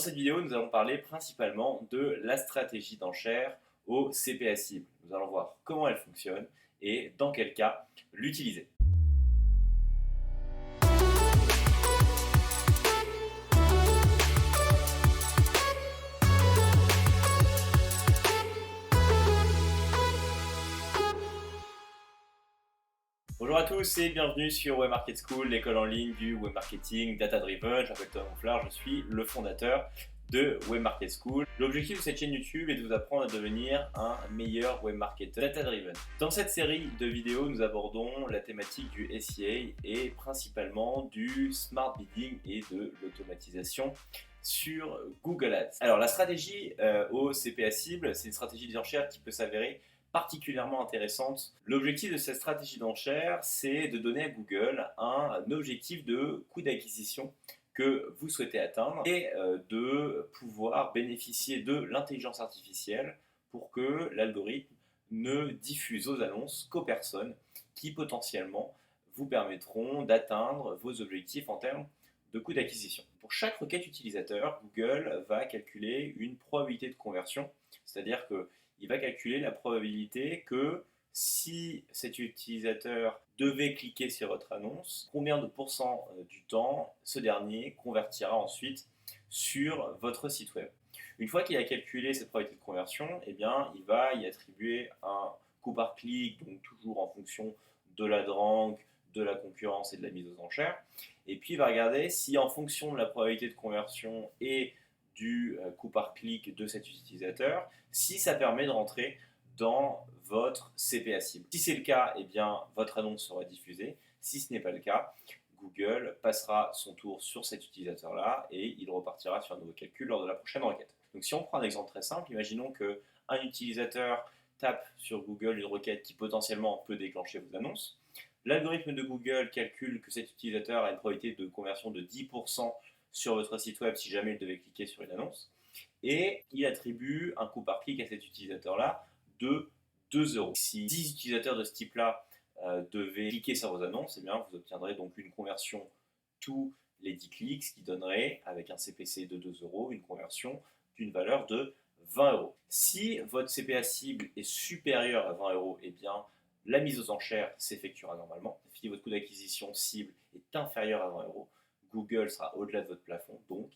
Dans cette vidéo, nous allons parler principalement de la stratégie d'enchère au CPA cible. Nous allons voir comment elle fonctionne et dans quel cas l'utiliser. Bonjour à tous et bienvenue sur Web Market School, l'école en ligne du web marketing data driven. Je m'appelle Thomas Mouflard, je suis le fondateur de Web Market School. L'objectif de cette chaîne YouTube est de vous apprendre à devenir un meilleur web marketer data driven. Dans cette série de vidéos, nous abordons la thématique du SEA et principalement du smart bidding et de l'automatisation sur Google Ads. Alors la stratégie au CPA cible, c'est une stratégie d'enchère qui peut s'avérer particulièrement intéressante. L'objectif de cette stratégie d'enchère, c'est de donner à Google un objectif de coût d'acquisition que vous souhaitez atteindre et de pouvoir bénéficier de l'intelligence artificielle pour que l'algorithme ne diffuse aux annonces qu'aux personnes qui potentiellement vous permettront d'atteindre vos objectifs en termes de coût d'acquisition. Pour chaque requête utilisateur, Google va calculer une probabilité de conversion, c'est-à-dire qu'il va calculer la probabilité que si cet utilisateur devait cliquer sur votre annonce, combien de pourcents du temps ce dernier convertira ensuite sur votre site web. Une fois qu'il a calculé cette probabilité de conversion, eh bien, il va y attribuer un coût par clic, donc toujours en fonction de la DRANK, de la concurrence et de la mise aux enchères. Et puis il va regarder si en fonction de la probabilité de conversion et du coût par clic de cet utilisateur, si ça permet de rentrer dans votre CPA cible. Si c'est le cas, eh bien, votre annonce sera diffusée. Si ce n'est pas le cas, Google passera son tour sur cet utilisateur-là et il repartira sur un nouveau calcul lors de la prochaine requête. Donc si on prend un exemple très simple, imaginons qu'un utilisateur tape sur Google une requête qui potentiellement peut déclencher vos annonces. L'algorithme de Google calcule que cet utilisateur a une probabilité de conversion de 10% sur votre site web si jamais il devait cliquer sur une annonce. Et il attribue un coût par clic à cet utilisateur-là de 2 euros. Si 10 utilisateurs de ce type-là devaient cliquer sur vos annonces, eh bien, vous obtiendrez donc une conversion tous les 10 clics, ce qui donnerait, avec un CPC de 2 euros, une conversion d'une valeur de 20 euros. Si votre CPA cible est supérieur à 20 euros, eh bien, la mise aux enchères s'effectuera normalement. Si votre coût d'acquisition cible est inférieur à 20 euros, Google sera au-delà de votre plafond, donc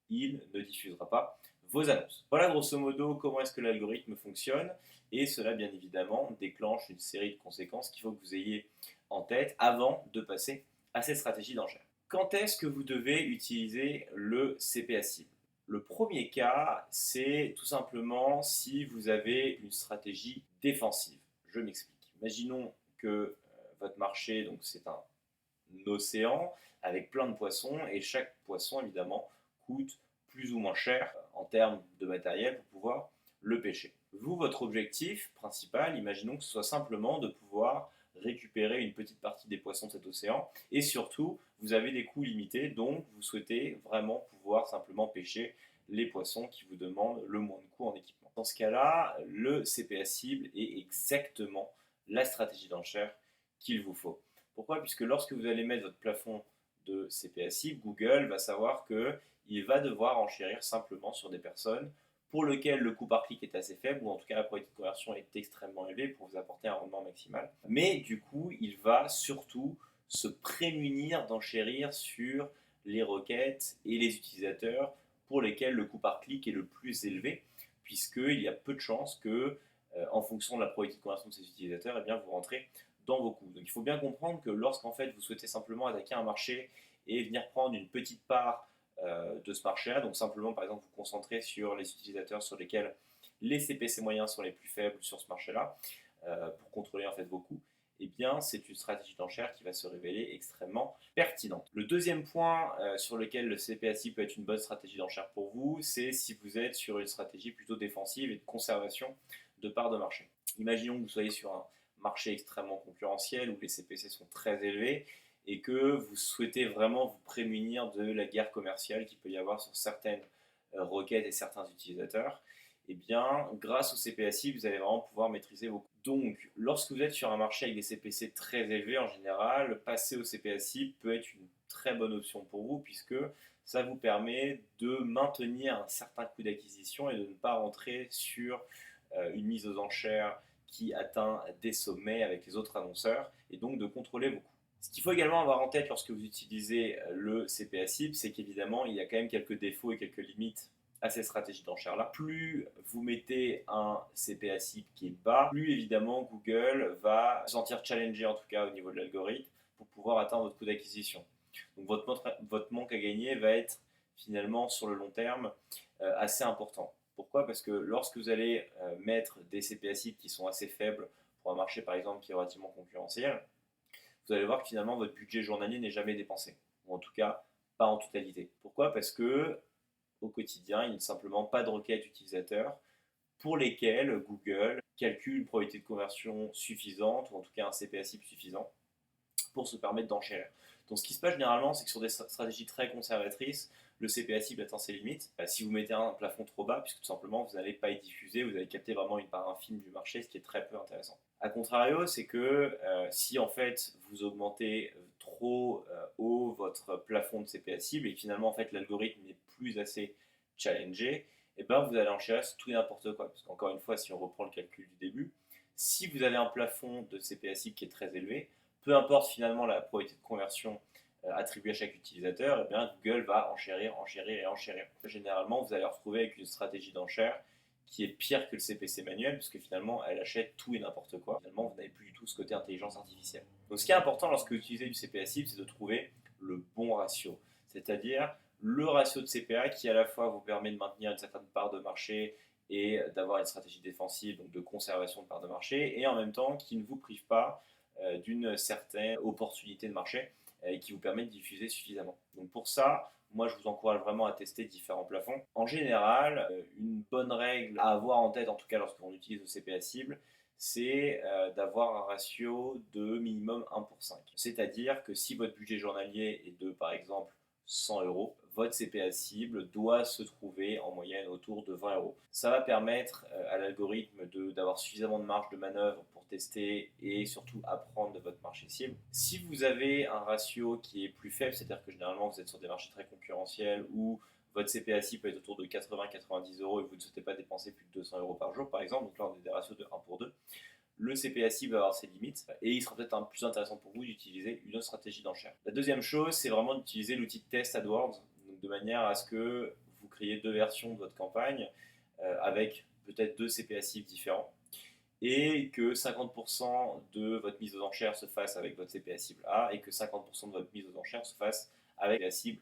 il ne diffusera pas vos annonces. Voilà grosso modo comment est-ce que l'algorithme fonctionne et cela bien évidemment déclenche une série de conséquences qu'il faut que vous ayez en tête avant de passer à cette stratégie d'enchère. Quand est-ce que vous devez utiliser le CPA cible? Le premier cas, c'est tout simplement si vous avez une stratégie défensive. Je m'explique. Imaginons que votre marché, donc c'est un océan avec plein de poissons et chaque poisson évidemment coûte plus ou moins cher en termes de matériel pour pouvoir le pêcher. Vous, votre objectif principal, imaginons que ce soit simplement de pouvoir récupérer une petite partie des poissons de cet océan et surtout vous avez des coûts limités, donc vous souhaitez vraiment pouvoir simplement pêcher les poissons qui vous demandent le moins de coûts en équipement. Dans ce cas-là, le CPA cible est exactement la stratégie d'enchère qu'il vous faut. Pourquoi? Puisque lorsque vous allez mettre votre plafond de CPA cible, Google va savoir qu'il va devoir enchérir simplement sur des personnes pour lesquelles le coût par clic est assez faible, ou en tout cas la probabilité de conversion est extrêmement élevée pour vous apporter un rendement maximal. Mais du coup, il va surtout se prémunir d'enchérir sur les requêtes et les utilisateurs pour lesquels le coût par clic est le plus élevé, puisqu'il y a peu de chances que, en fonction de la probabilité de conversion de ces utilisateurs, eh bien, vous rentrez dans vos coûts. Donc il faut bien comprendre que lorsqu'en fait vous souhaitez simplement attaquer un marché et venir prendre une petite part de ce marché-là, donc simplement par exemple vous concentrer sur les utilisateurs sur lesquels les CPC moyens sont les plus faibles sur ce marché-là, pour contrôler en fait vos coûts, eh bien c'est une stratégie d'enchère qui va se révéler extrêmement pertinente. Le deuxième point sur lequel le CPA cible peut être une bonne stratégie d'enchère pour vous, c'est si vous êtes sur une stratégie plutôt défensive et de conservation de parts de marché. Imaginons que vous soyez sur un marché extrêmement concurrentiel où les CPC sont très élevés et que vous souhaitez vraiment vous prémunir de la guerre commerciale qu'il peut y avoir sur certaines requêtes et certains utilisateurs, eh bien, grâce au CPA cible, vous allez vraiment pouvoir maîtriser vos coûts. Donc, lorsque vous êtes sur un marché avec des CPC très élevés, en général, passer au CPA cible peut être une très bonne option pour vous puisque ça vous permet de maintenir un certain coût d'acquisition et de ne pas rentrer sur une mise aux enchères qui atteint des sommets avec les autres annonceurs et donc de contrôler vos coûts. Ce qu'il faut également avoir en tête lorsque vous utilisez le CPA cible, c'est qu'évidemment, il y a quand même quelques défauts et quelques limites à ces stratégies d'enchères-là. Plus vous mettez un CPA cible qui est bas, plus évidemment Google va se sentir challengé, en tout cas au niveau de l'algorithme, pour pouvoir atteindre votre coût d'acquisition. Donc votre manque à gagner va être finalement sur le long terme assez important. Pourquoi? Parce que lorsque vous allez mettre des CPA cibles qui sont assez faibles pour un marché par exemple qui est relativement concurrentiel, vous allez voir que finalement votre budget journalier n'est jamais dépensé, ou en tout cas pas en totalité. Pourquoi? Parce que au quotidien, il n'y a simplement pas de requêtes utilisateurs pour lesquelles Google calcule une probabilité de conversion suffisante, ou en tout cas un CPA cible suffisant, pour se permettre d'enchérir. Donc ce qui se passe généralement, c'est que sur des stratégies très conservatrices, le CPA cible atteint ses limites. Si vous mettez un plafond trop bas, puisque tout simplement vous n'allez pas y diffuser, vous allez capter vraiment une part infime du marché, ce qui est très peu intéressant. A contrario, c'est que si en fait vous augmentez trop haut votre plafond de CPA cible et que finalement en fait l'algorithme n'est plus assez challengé, et ben vous allez enchérir sur tout et n'importe quoi. Parce qu'encore une fois, si on reprend le calcul du début, si vous avez un plafond de CPA cible qui est très élevé, peu importe finalement la probabilité de conversion attribuée à chaque utilisateur, et bien Google va enchérir, enchérir et enchérir. Généralement, vous allez retrouver avec une stratégie d'enchère qui est pire que le CPC manuel, puisque finalement, elle achète tout et n'importe quoi. Finalement, vous n'avez plus du tout ce côté intelligence artificielle. Donc, ce qui est important lorsque vous utilisez du CPA cible, c'est de trouver le bon ratio, c'est-à-dire le ratio de CPA qui à la fois vous permet de maintenir une certaine part de marché et d'avoir une stratégie défensive, donc de conservation de part de marché, et en même temps qui ne vous prive pas d'une certaine opportunité de marché et qui vous permet de diffuser suffisamment. Donc pour ça, moi je vous encourage vraiment à tester différents plafonds. En général, une bonne règle à avoir en tête, en tout cas lorsqu'on utilise le CPA cible, c'est d'avoir un ratio de minimum 1 pour 5. C'est-à-dire que si votre budget journalier est de, par exemple, 100 euros, votre CPA cible doit se trouver en moyenne autour de 20 euros. Ça va permettre à l'algorithme d'avoir suffisamment de marge de manœuvre pour tester et surtout apprendre de votre marché cible. Si vous avez un ratio qui est plus faible, c'est-à-dire que généralement vous êtes sur des marchés très concurrentiels où votre CPA cible peut être autour de 80-90 euros et vous ne souhaitez pas dépenser plus de 200 euros par jour par exemple, donc là on a des ratios de 1 pour 2, le CPA cible va avoir ses limites et il sera peut-être plus intéressant pour vous d'utiliser une autre stratégie d'enchère. La deuxième chose, c'est vraiment d'utiliser l'outil de test AdWords, donc de manière à ce que vous créez deux versions de votre campagne avec peut-être deux CPA cibles différents et que 50% de votre mise aux enchères se fasse avec votre CPA cible A et que 50% de votre mise aux enchères se fasse avec la cible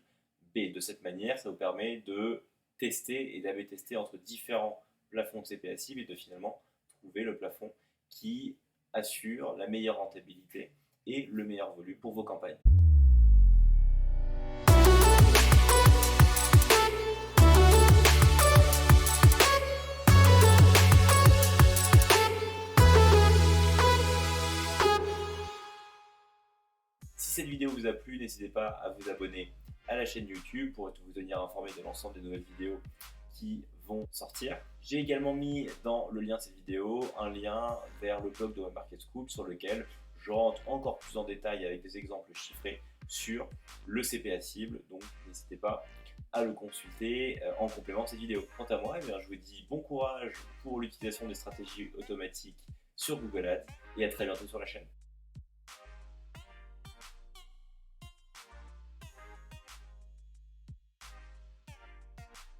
B. De cette manière, ça vous permet de tester et d'AB tester entre différents plafonds de CPA cible et de finalement trouver le plafond qui assure la meilleure rentabilité et le meilleur volume pour vos campagnes. Si cette vidéo vous a plu, n'hésitez pas à vous abonner à la chaîne YouTube pour vous tenir informé de l'ensemble des nouvelles vidéos qui vont sortir. J'ai également mis dans le lien de cette vidéo un lien vers le blog de Web Market School sur lequel je rentre encore plus en détail avec des exemples chiffrés sur le CPA cible, donc n'hésitez pas à le consulter en complément de cette vidéo. Quant à moi, je vous dis bon courage pour l'utilisation des stratégies automatiques sur Google Ads et à très bientôt sur la chaîne.